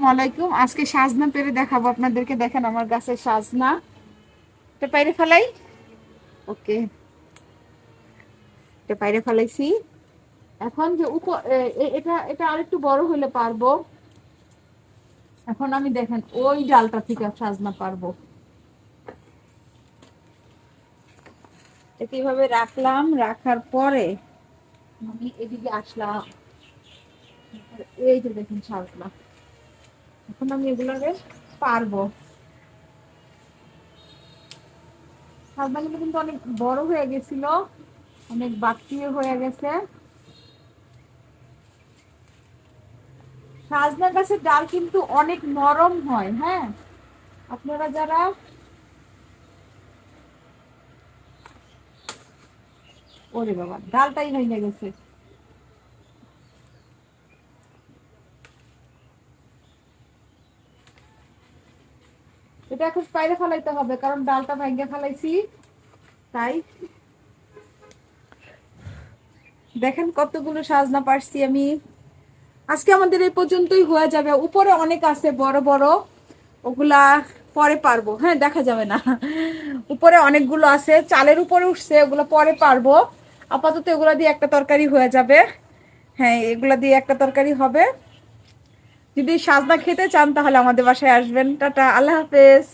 ওয়ালাইকুম। আজকে সাজনা পেরে দেখাবো আপনাদেরকে। দেখেন আমার গাছের সাজনা, এটা পাইরে ফেলাই। ওকে, এটা পাইরে ফেলাইছি। এখন যে এটা এটা আরেকটু বড় হলে পারবো। এখন আমি দেখেন ওই ডালটা থেকে সাজনা পারবো। এটা এইভাবে রাখলাম, রাখার পরে আমি এদিকে আসলাম। এই যে দেখেন সাজনা, এখন আমি এগুলোকে পারবো। সাজনাগুলো কিন্তু অনেক বড় হয়ে গেছিল, অনেক বাড়তিও হয়ে গেছে। সাজনা গাছের ডাল কিন্তু অনেক নরম হয়। হ্যাঁ, আপনারা যারা ওরে বাবা, ডালটাই ভেঙে গেছে। এটা এখন বাইরে ফেলাইতে হবে, কারণ ডালটা ভেঙে ফেলাইছি। তাই দেখেন কতগুলো সাজনা পারছি আমি। আজকে আমাদের এই পর্যন্তই হয়ে যাবে। উপরে অনেক আছে বড় বড়, ওগুলা পরে পারবো। হ্যাঁ, দেখা যাবে না। উপরে অনেকগুলো আছে, চালের উপরে উঠছে, ওগুলো পরে পারবো। আপাতত এগুলা দিয়ে একটা তরকারি হয়ে যাবে। হ্যাঁ, এগুলা দিয়ে একটা তরকারি হবে। যদি সাজনা খেতে চান তাহলে আমাদের বাসায় আসবেন। টাটা, আল্লাহ হাফেজ।